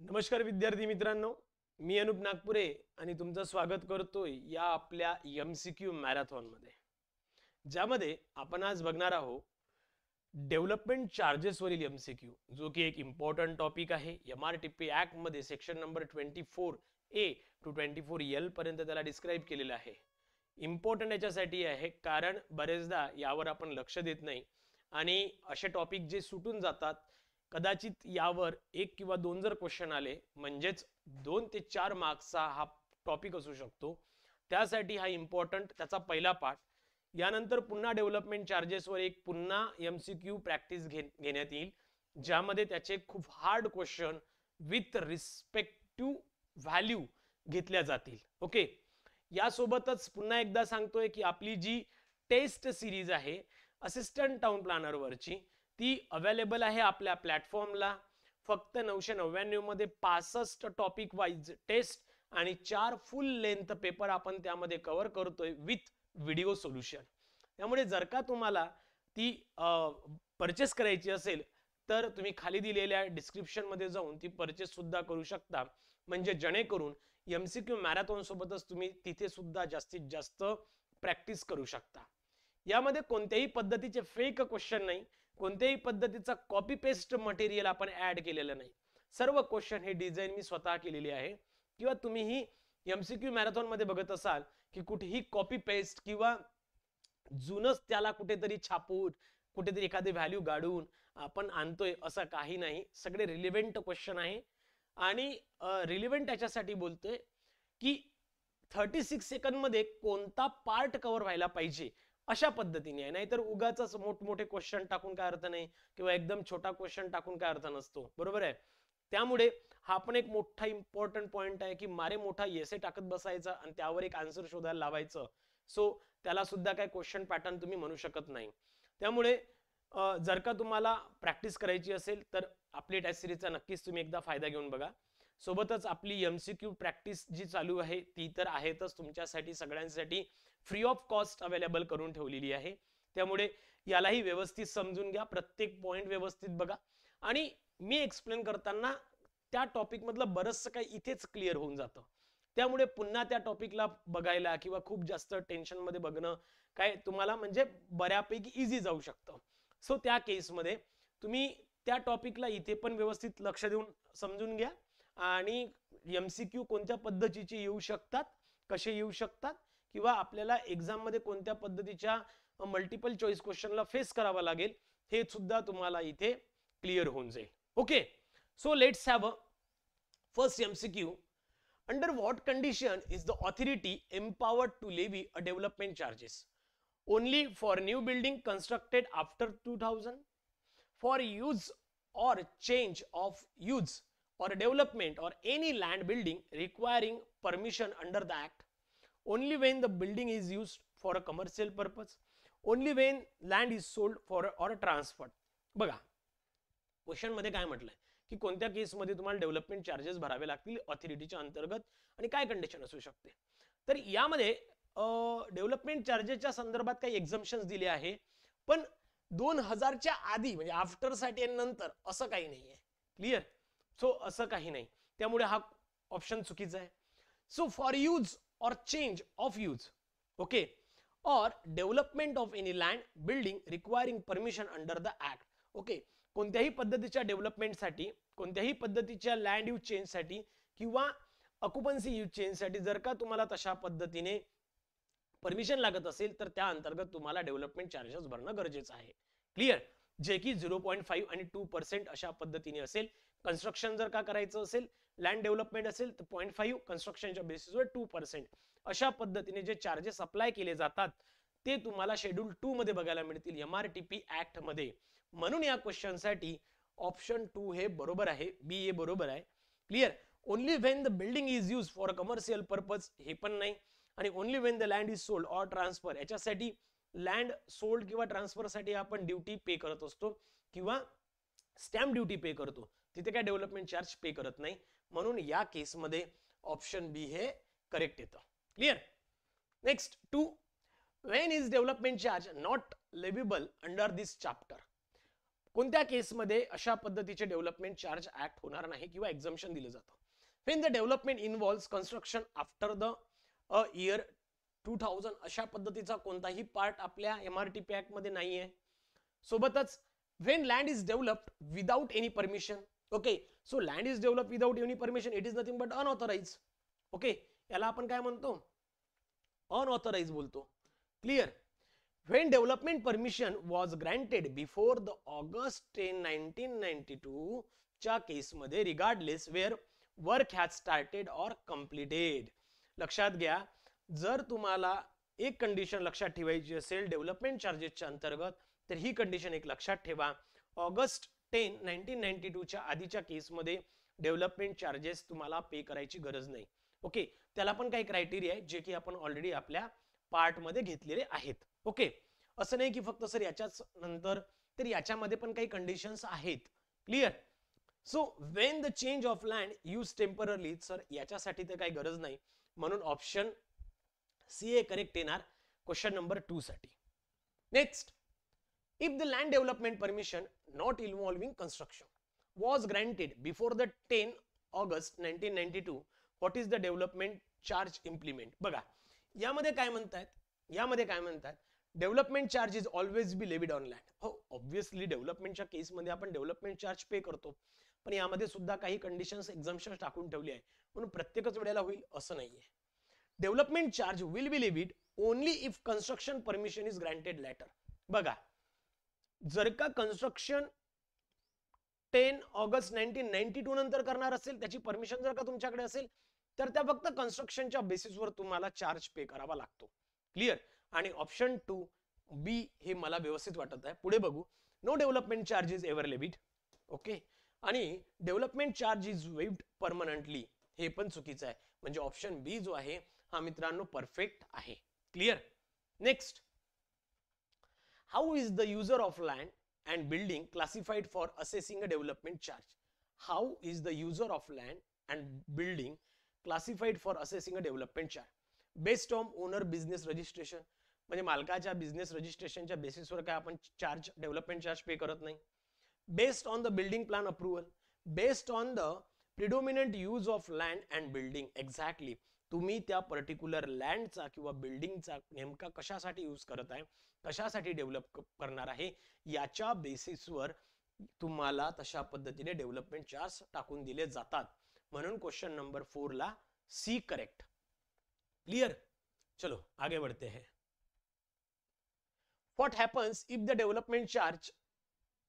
नमस्कार विद्यार्थी मित्रांनो, मी अनुप नागपुरे आणि तुमचं स्वागत करतोय या आपल्या MCQ मॅरेथॉन मध्ये, ज्यामध्ये आपण आज बघणार आहोत डेव्हलपमेंट चार्जेस वरील MCQ, जो की एक इम्पॉर्टंट टॉपिक आहे. MRTP ऍक्ट मध्ये section number 24A to 24L पर्यंत त्याला डिस्क्राइब केलेलं आहे. इम्पॉर्टंट याच्यासाठी आहे कारण बरेचदा यावर आपण लक्ष देत नाही आणि असे टॉपिक जे सुटून जातात, कदाचित यावर एक किंवा दोन जर क्वेश्चन आले म्हणजेच 2 ते 4 मार्क्सचा हा टॉपिक असू शकतो. त्यासाठी हा इम्पॉर्टंट त्याचा पहिला पार्ट. यानंतर पुन्हा डेव्हलपमेंट चार्जेस वर एक पुन्हा MCQ प्रॅक्टिस घेण्यात येईल, ज्यामध्ये त्याचे खूप hard question with respective value घेतल्या जातील. ओके, यासोबतच पुन्हा एकदा सांगतोय की आपली जी टेस्ट सिरीज आहे असिस्टंट टाउन प्लॅनर वरची, ती अवेलेबल आहे आपल्या प्लॅटफॉर्मला. फक्त 999 मध्ये 65 टॉपिक वाईज टेस्ट आणि 4 फुल लेंथ पेपर आपण त्यामध्ये कव्हर करतोय विथ व्हिडिओ सोल्युशन. त्यामुळे जर का तुम्हाला ती परचेस करायची असेल तर तुम्ही खाली दिलेल्या डिस्क्रिप्शन मध्ये जाऊन ती परचेस सुद्धा करू शकता, म्हणजे जेणेकरून MCQ मॅरेथॉन सोबतच तुम्ही तिथे सुद्धा जास्तीत जास्त प्रॅक्टिस करू शकता. यामध्ये कोणत्याही पद्धतीचे फेक क्वेश्चन नाही, कोणत्याही पद्धतीचा कॉपी पेस्ट मटेरियल आपण ऍड केलेलं नाही. सर्व क्वेश्चन हे डिझाईन मी स्वतः केलेली आहे. किंवा तुम्हीही MCQ मॅरेथॉन मध्ये बघत असाल की कुठेही कॉपी पेस्ट किंवा जुनच त्याला कुठेतरी छापून कुठेतरी एखादी व्हॅल्यू गाडून आपण आणतोय असं काही नाही. सगळे रिलेव्हंट क्वेश्चन आहे आणि रिलेव्हंट याच्यासाठी बोलतोय की 36 सेकंड मध्ये कोणता पार्ट कव्हर व्हायला पाहिजे अशा पद्धतीने आहे. नाहीतर उगाच मोठमोठे क्वेश्चन टाकून काय अर्थ नाही किंवा एकदम छोटा क्वेश्चन टाकून काय अर्थ नसतो, बरोबर आहे. त्यामुळे हा पण एक मोठा इम्पॉर्टंट पॉइंट आहे की मारे मोठा एसे टाकत बसायचा आणि त्यावर एक आन्सर शोधायला लावायचं. सो त्याला सुद्धा काय क्वेश्चन पॅटर्न तुम्ही म्हणू शकत नाही. त्यामुळे जर का तुम्हाला प्रॅक्टिस करायची असेल तर आपली टेस्ट सिरीजचा नक्कीच तुम्ही एकदा फायदा घेऊन बघा. सोबतच आपली MCQ प्रॅक्टिस जी चालू आहे ती तर आहेतच तुमच्यासाठी, सगळ्यांसाठी फ्री ऑफ कॉस्ट अवेलेबल करून ठेवलेली आहे. त्यामुळे यालाही व्यवस्थित समजून घ्या, प्रत्येक पॉइंट व्यवस्थित बघा आणि मी एक्सप्लेन करताना त्या टॉपिक मधलं बरंचसं काही इथेच क्लिअर होऊन जातं. त्यामुळे पुन्हा त्या टॉपिकला बघायला किंवा खूप जास्त टेन्शन मध्ये बघणं काय तुम्हाला म्हणजे बऱ्यापैकी इझी जाऊ शकतं. सो त्या केसमध्ये तुम्ही त्या टॉपिकला इथे पण व्यवस्थित लक्ष देऊन समजून घ्या आणि MCQ कोणत्या पद्धतीचे येऊ शकतात, कसे येऊ शकतात किंवा आपल्याला एक्झाम मध्ये कोणत्या पद्धतीच्या मल्टिपल चॉईस क्वेश्चनला फेस करावा लागेल हे सुद्धा तुम्हाला इथे क्लिअर होऊन जाईल. Okay, so let's have a first MCQ. Under what condition is the authority empowered to levy a development charges? Only for new building constructed after 2000, for use or change of use or development or any land building requiring permission under the act, only when the building is used for a commercial purpose, only when land is sold for or transferred. बघा question मध्ये काय म्हटलंय की कोणत्या केसमध्ये तुम्हाला development charges भरावे लागतील ऑथॉरिटीच्या अंतर्गत आणि काय कंडिशन असू शकते. तर यामध्ये डेव्हलपमेंट चार्जेसच्या संदर्भात काही एक्झम्पशन्स दिले आहे, पण 2000च्या आधी म्हणजे आफ्टर साठी आणि नंतर असं काही नाहीये. क्लिअर, सो असं काही नाही, त्यामुळे हा ऑप्शन चुकीचा आहे. सो फॉर यूज और चेंज ऑफ यूज, ओके, और development of any land building requiring permission under the act. Okay, कोणत्याही पद्धतीच्या डेव्हलपमेंटसाठी, कोणत्याही पद्धतीच्या लँड यूज चेंजसाठी किंवा ऑक्युपन्सी यूज चेंजसाठी जर का तुम्हाला तशा पद्धतीने परमिशन लागत असेल तर त्या अंतर्गत तुम्हाला डेव्हलपमेंट चार्जेस भरणं गरजेचं आहे. क्लिअर, जे की 0.5 आणि 2% अशा पद्धतीने असेल. कन्स्ट्रक्शन जर का करायचं असेल, लँड डेव्हलपमेंट असेल तर 0.5, कन्स्ट्रक्शनच्या बेसिसवर 2%, अशा पद्धतीने जे चार्जेस अप्लाय केले जातात ते तुम्हाला शेड्यूल 2 मध्ये बघायला मिळतील MRTP ऍक्ट मध्ये. म्हणून या क्वेश्चन साठी ऑप्शन 2 हे बरोबर आहे, बी हे बरोबर आहे. Clear, only when the building is use for commercial purpose हे पण नाही, आणि only when the land is sold or transfer, याच्यासाठी लँड सोल्ड किंवा ट्रान्सफर साठी आपण ड्युटी पे करत असतो किंवा स्टॅम्प ड्युटी पे करतो, तिथे काय डेव्हलपमेंट चार्ज पे करत नाही. म्हणून या केसमध्ये ऑप्शन बी हे करेक्ट येतं. Clear, next 2, when is development charge not leviable under this chapter? कोणत्या केसमध्ये अशा पद्धतीचे डेव्हलपमेंट चार्ज ऍक्ट होणार नाही किंवा एक्झम्पशन दिलं जातं? when the development involves construction after the year 2000 अशा पद्धतीचा कोणताही पार्ट आपल्या MRTP ऍक्ट मध्ये नाहीये. सोबतच when land is developed without any permission, okay, so land is developed without any permission, it is nothing but unauthorized. okay, याला आपण काय म्हणतो? unauthorized बोलतो. clear? when development permission was granted before the August 10 1992 च्या केस मध्ये regardless where work has started or completed. लक्षात घ्या, जर तुम्हाला एक कंडिशन लक्षात ठेवायची असेल डेव्हलपमेंट चार्जेसच्या अंतर्गत, तर ही कंडिशन एक लक्षात ठेवा. ऑगस्ट 10 1992 च्या आधीच्या केसमध्ये डेव्हलपमेंट चार्जेस तुम्हाला पे करायची गरज नाही. ओके, त्याला पण काही क्रायटेरिया आहे जे की आपण ऑलरेडी आपल्या पार्ट मध्ये घेतलेले आहेत. ओके, असं नाही की फक्त सर याच्याच नंतर, तर याच्यामध्ये पण काही कंडिशन्स आहेत. Clear? So when the change of land use temporary, sir याच्यासाठी तर काही गरज नाही, म्हणून ऑप्शन सी ए करेक्ट येणार क्वेश्चन नंबर 2 साठी. Next, if the land development permission not involving construction was granted before the 10 August 1992, what is the development charge implement? बघा, यामध्ये काय म्हणतात, development charge is always be levied on land. हो, obviously डेव्हलपमेंटच्या केसमध्ये आपण development charge पे करतो, पण यामध्ये सुद्धा काही कंडिशन्स एक्झम्पशन्स टाकून ठेवली आहे, म्हणून प्रत्येकच वेळेला होईल असं नाहीये. Development charge will be levied only if construction permission is granted later. बघा, जर का कन्स्ट्रक्शन 10 ऑगस्ट 1992 नंतर करणार असेल, त्याची परमिशन जर का तुमच्याकडे असेल, तर त्या फक्त कन्स्ट्रक्शनच्या बेसिसवर तुम्हाला चार्ज पे करावा लागतो. क्लिअर? आणि ऑप्शन 2 बी हे मला व्यवस्थित वाटत आहे. पुढे बघू. No development charge is ever levied. Okay, आणि development charge is waived permanently, हे पण चुकीचं आहे. म्हणजे ऑप्शन बी जो आहे हा मित्रांनो परफेक्ट आहे. Clear? Next, how is the user of land and building classified for assessing a development charge? How is the user of land and building classified for assessing a development charge? Based on owner business registration, म्हणजे मालकाच्या business रजिस्ट्रेशनच्या बेसिसवर काय आपण charge, development charge pay करत नाही. Based on the building plan approval, based on the predominant use of land and building. Exactly, तुम्ही त्या particular लँडचा किंवा बिल्डिंगचा नेमका कशासाठी यूज करत आहे, कशासाठी डेव्हलप करणार आहे, याच्या बेसिसवर तुम्हाला तशा पद्धतीने डेव्हलपमेंट चार्ज टाकून दिले जातात. म्हणून क्वेश्चन नंबर 4 ला सी करेक्ट. क्लियर? चलो आगे बढ़ते हैं. What happens if the development charge,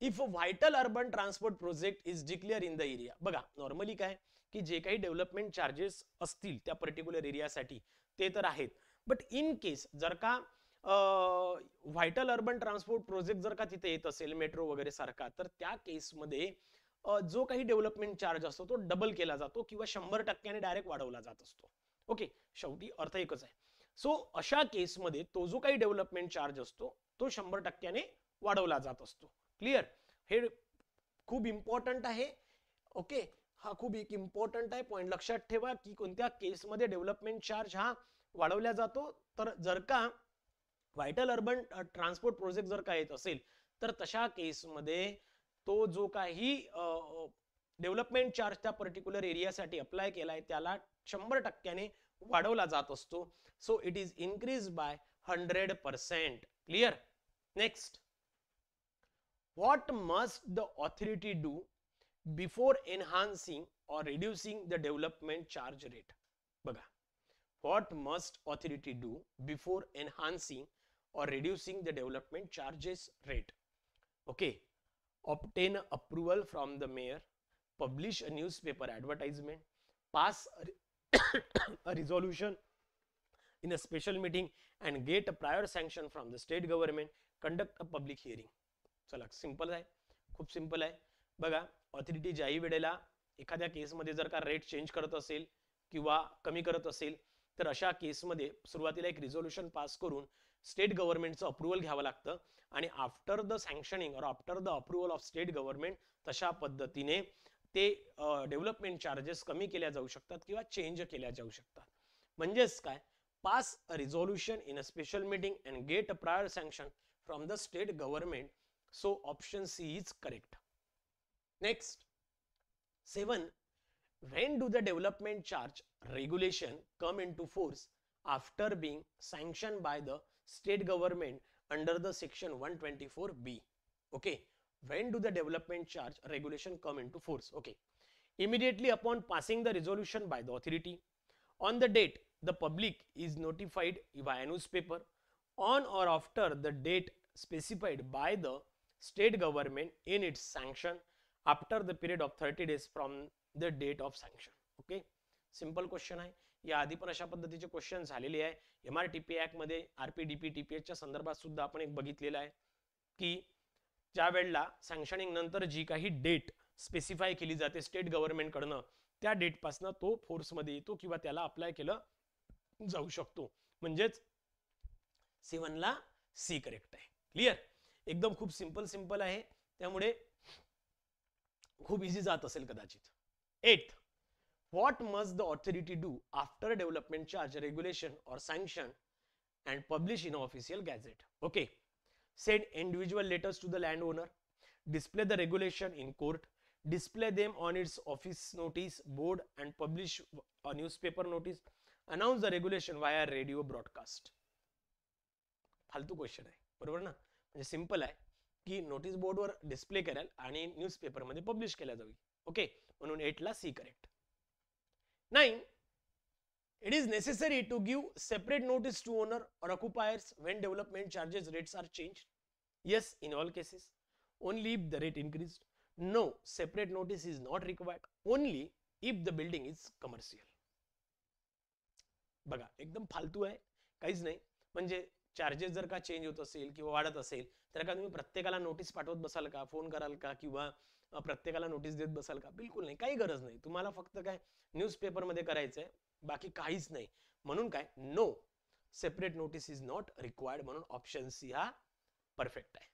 if a vital urban transport project is declared in the area? बघा, नॉर्मली काय की जे काही डेव्हलपमेंट चार्जेस असतील त्या पर्टिक्युलर एरियासाठी ते तर आहेत, बट इन केस जर का व्हायटल अर्बन ट्रान्सपोर्ट प्रोजेक्ट जर का तिथे येत असेल मेट्रो वगैरे सारखा, तर त्या केसमध्ये जो काही डेव्हलपमेंट चार्ज असतो तो डबल केला जातो किंवा 100% डायरेक्ट वाढवला जात असतो. ओके, शेवटी अर्थ एकच आहे. सो अशा केसमध्ये तो जो काही डेव्हलपमेंट चार्ज असतो तो 100% वाढवला जात असतो. क्लिअर? हे खूप इम्पॉर्टंट आहे. ओके, हा खूप एक इम्पॉर्टंट आहे पॉइंट. लक्षात ठेवा की कोणत्या केसमध्ये डेव्हलपमेंट चार्ज हा वाढवला जातो. तर जर का व्हायटल अर्बन ट्रान्सपोर्ट प्रोजेक्ट जर का येत असेल, तर तशा केसमध्ये तो जो काही डेव्हलपमेंट चार्ज त्या पर्टिक्युलर एरियासाठी अप्लाय केलाय त्याला 100% वाढवला जात असतो. So it is increase by 100%. Clear? Next, what must the authority do before enhancing or reducing the development charge rate? बघा, what must authority do before enhancing or reducing the development charges rate? Okay, obtain approval from the mayor, publish a newspaper advertisement, pass a resolution in a special meeting and get a prior sanction from the state government, conduct a public hearing. चला, simple आहे, खूप simple आहे. बघा, authority ज्याही वेळेला एखाद्या केसमध्ये जर का रेट चेंज करत असेल किंवा कमी करत असेल, तर अशा केसमध्ये सुरुवातीला एक रिझोल्युशन पास करून स्टेट गव्हर्नमेंटचं अप्रुव्हल घ्यावं लागतं आणि आफ्टर द सँक्शनिंग और after the approval of state government तशा पद्धतीने ते डेव्हलपमेंट चार्जेस कमी केल्या जाऊ शकतात किंवा चेंज केल्या जाऊ शकतात. म्हणजेच काय, pass a resolution in a special meeting and get a prior sanction from the state government So option C is correct. Next, 7. When do the development charge regulation come into force after being sanctioned by the state government under the section 124B? Okay, when do the development charge regulation come into force? Okay, immediately upon passing the resolution by the authority, on the date the public is notified via newspaper, on or after the date specified by the state government in its sanction, after the period of 30 days from the date of sanction. Okay, simple question आहे. या आधी पण अशा पद्धतीचे question झालेले आहे. MRTP act मध्ये RPDP TPS च्या संदर्भात सुद्धा आपण एक बघितलेलं आहे की ज्या वेळेला सँक्शनिंग नंतर जी काही डेट स्पेसिफाय केली जाते स्टेट गव्हर्नमेंट कडनं, त्या डेट पासून तो फोर्स मध्ये येतो किंवा त्याला अप्लाय केलं जाऊ शकतो. म्हणजेच 7 ला सी करेक्ट आहे. क्लियर, एकदम खूप सिंपल आहे, त्यामुळे खूप इझी जात असेल कदाचित. 8th, what must the authority do after development charge regulation or sanction and publish in official gazette? Okay, send individual letters to the landowner, display the regulation in court, display them on its office notice board and publish a newspaper notice, announce the regulation via radio broadcast. फालतू question आहे, बरोबर ना. म्हणजे simple आहे की notice बोर्डवर display करेल आणि न्यूजपेपर मध्ये पब्लिश केला जाईल. ओके, म्हणून 8 ला C correct. 9. It is necessary to give separate notice to owner or occupiers when development charges rates are changed. Yes, in all cases. Only if the rate increased. No, separate notice is not required. Only if the building is commercial. बघा, एकदम फालतू आहे, काहीच नाही. म्हणजे charges जर का change होत असेल किंवा वाढत असेल तर का तुम्ही प्रत्येकाला नोटीस पाठवत बसाल का, फोन कराल का किंवा प्रत्येकाला नोटीस देत बसाल का? बिलकुल नाही, काही गरज नाही. तुम्हाला फक्त काय न्यूजपेपर मध्ये करायचंय, बाकी काहीच नाही. म्हणून काय, no separate notice is not required, म्हणून ऑप्शन सी हा परफेक्ट आहे.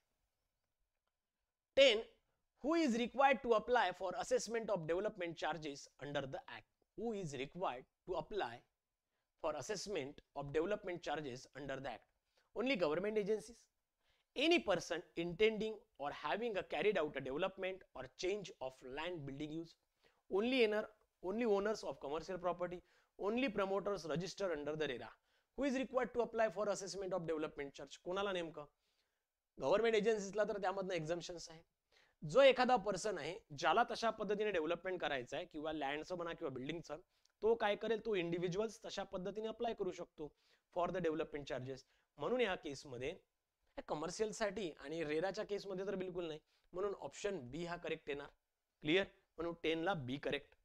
10. Who is required to apply for assessment of development charges under the act? Who is required to apply for assessment of development charges under the act? Only government agencies. Any person intending or having carried out a development or change of land building use. Only owners of commercial property. Only promoters registered under the RERA. Who is required to apply for assessment of development charge? कोणाला नेमकं? Government एजन्सीजला तर त्यामधनं एक्झम्पशन्स आहे. जो एखादा person आहे ज्याला तशा पद्धतीने डेव्हलपमेंट करायचं आहे किंवा लँडचं म्हणा किंवा बिल्डिंगचं, तो काय करेल, तो इंडिव्हिज्युअल्स तशा पद्धतीने अप्लाय करू शकतो फॉर द डेव्हलपमेंट चार्जेस. म्हणून या केसमध्ये कमर्शियल साठी आणि रेराच्या केसमध्ये तर बिलकुल नाही, म्हणून ऑप्शन बी हा करेक्ट येणार. क्लियर, म्हणून 10 ला be correct.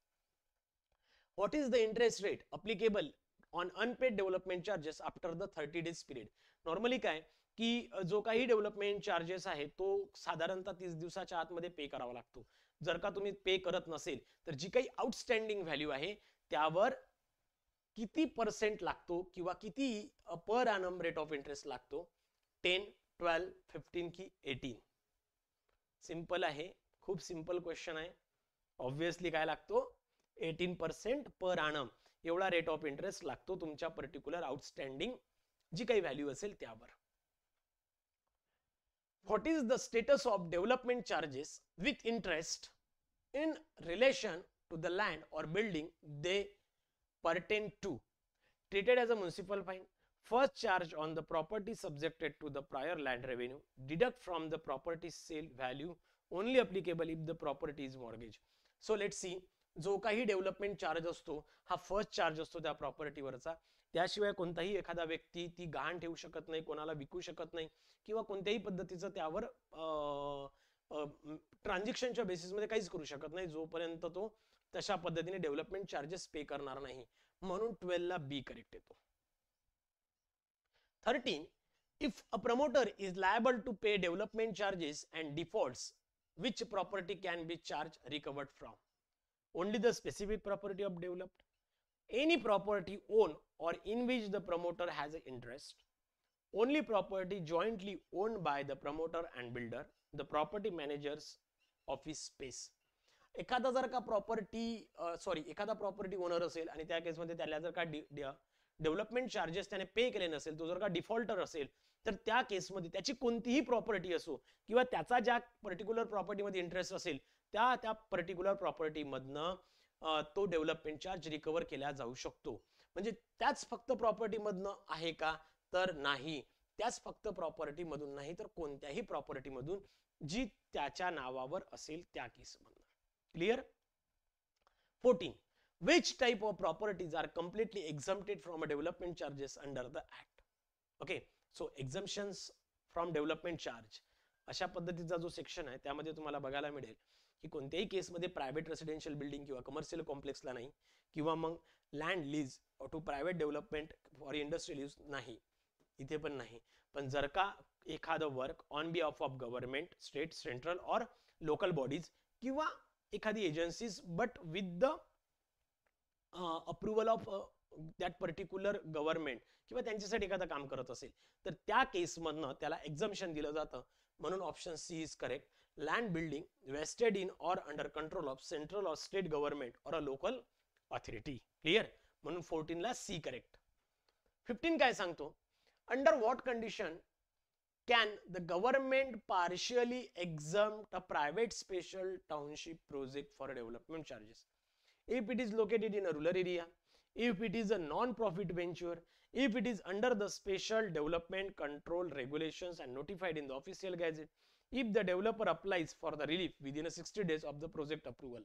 What is the interest rate applicable on unpaid development charges after the 30 days period? Normally काय की जो काही डेव्हलपमेंट चार्जेस आहे तो साधारणतः 30 दिवसाच्या आतमध्ये पे करावा लागतो. जर का तुम्ही पे करत नसेल तर जी काही आउटस्टँडिंग व्हॅल्यू आहे त्यावर किती % लागतो किंवा किती per annum rate of interest लागतो? 10, 12, 15 की 18? सिंपल आहे, खूप सिंपल क्वेश्चन आहे. ऑब्वियसली काय लागतो? 18% पर एनम एवढा रेट ऑफ इंटरेस्ट लागतो तुमच्या पर्टिक्युलर आउटस्टँडिंग जी काही व्हॅल्यू असेल त्यावर. What is the status of development charges with interest in relation to the land or building they pertain to? Treated as a municipal fine. First charge on the property subjected to the prior land revenue. Deduct from the property sale value. Only applicable if the property is mortgage. So let's see. जो काही development charge असतो हा first charge असतो त्या प्रॉपर्टीवरचा. त्याशिवाय कोणताही एखादा व्यक्ती ती गहाण ठेवू शकत नाही, कोणाला विकू शकत नाही किंवा कोणत्याही पद्धतीचं त्यावर ट्रान्झॅक्शनच्या बेसिसमध्ये काहीच करू शकत नाही जोपर्यंत तो तशा पद्धतीने डेव्हलपमेंट चार्जेस पे करणार नाही. म्हणून 12 ला बी करेक्ट येतो. 13. If a promoter is liable to pay development charges and defaults, which property can be charged recovered from? Only the specific property of developed. Any property owned or in which the promoter has an interest. Only property jointly owned by the promoter and builder, the property manager's office space. एखादा जर का एखादा property owner असेल आणि त्या केसमध्ये त्याला जर का डेव्हलपमेंट चार्जेस त्याने पे केले नसेल, तो जर का डिफॉल्टर असेल तर त्या केसमध्ये त्याची कोणतीही प्रॉपर्टी असो किंवा त्याचा ज्या पर्टिक्युलर प्रॉपर्टीमध्ये इंटरेस्ट असेल त्या त्या पर्टिक्युलर प्रॉपर्टी मधनं तो डेव्हलपमेंट चार्ज रिकव्हर केला जाऊ शकतो. म्हणजे त्याच फक्त प्रॉपर्टी मधनं आहे का, तर नाही. त्याच फक्त प्रॉपर्टी मधून नाही तर कोणत्याही प्रॉपर्टी मधून जी त्याच्या नावावर असेल त्या केस मधनं. Clear? 14. Which type of properties are completely exempted from a development charges under the act? Okay, so exemptions from development charge अशा पद्धतीचा जो सेक्शन आहे त्यामध्ये तुम्हाला बघायला मिळेल की कोणत्याही केसमध्ये प्रायव्हेट रेसिडेन्शियल बिल्डिंग किंवा कमर्शियल कॉम्प्लेक्सला नाही, किंवा मग land lease to private development for industrial use नाही, इथे पण नाही. पण जर का एखादं work on behalf of government, state, central और लोकल बॉडीज किंवा एखादी agencies but with the approval of that particular government किंवा त्यांच्यासाठी एखादं काम करत असेल तर त्या केसमधनं त्याला एक्झम्पशन दिलं जातं. म्हणून option C is correct. Land building vested in or under control of central और स्टेट गव्हर्नमेंट और अ लोकल ऑथॉरिटी. क्लियर? म्हणून 14 ला सी करेक्ट. 15 काय सांगतो? Under what condition can the government partially exempt a private special township project for development charges if it is located in a rural area, if it is a non-profit venture, if it is under the special development control regulations and notified in the official gazette, if the developer applies for the relief within 60 days of the project approval.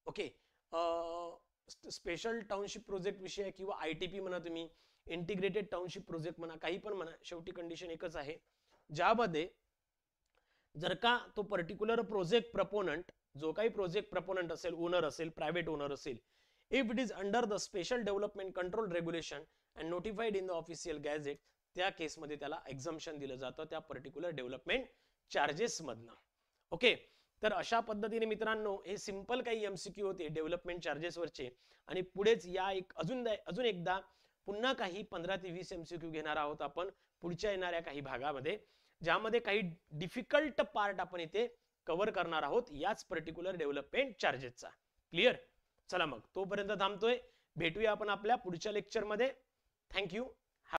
Okay, special township project विषय किंवा ITP म्हणा, तुम्ही integrated township project म्हणा, काही पण म्हणा, शेवटी condition एकच आहे, ज्यामध्ये जर का तो पर्टिक्युलर प्रोजेक्ट प्रपोनंट, जो काही प्रोजेक्ट प्रपोनंट असेल, ओनर असेल, प्रायव्हेट ओनर असेल, if it is under the special development control regulation and notified in the official gadget, त्या केसमध्ये त्याला एक्झम्पशन दिलं जातं त्या पर्टिक्युलर डेव्हलपमेंट चार्जेस मधनं. ओके, तर अशा पद्धतीने मित्रांनो हे सिंपल काही MCQ होते डेव्हलपमेंट चार्जेस वरचे. आणि पुढेच या अजून एकदा पुन्हा काही 15 ते 20 MCQ घेणार आहोत आपण पुढच्या येणाऱ्या काही भागामध्ये, ज्यामध्ये काही डिफिकल्ट पार्ट आपण इथे कव्हर करणार आहोत याच पर्टिक्युलर डेव्हलपमेंट चार्जेसचा. क्लिअर? चला मग तोपर्यंत थांबतोय, भेटूया आपण आपल्या पुढच्या लेक्चरमध्ये. थँक्यू.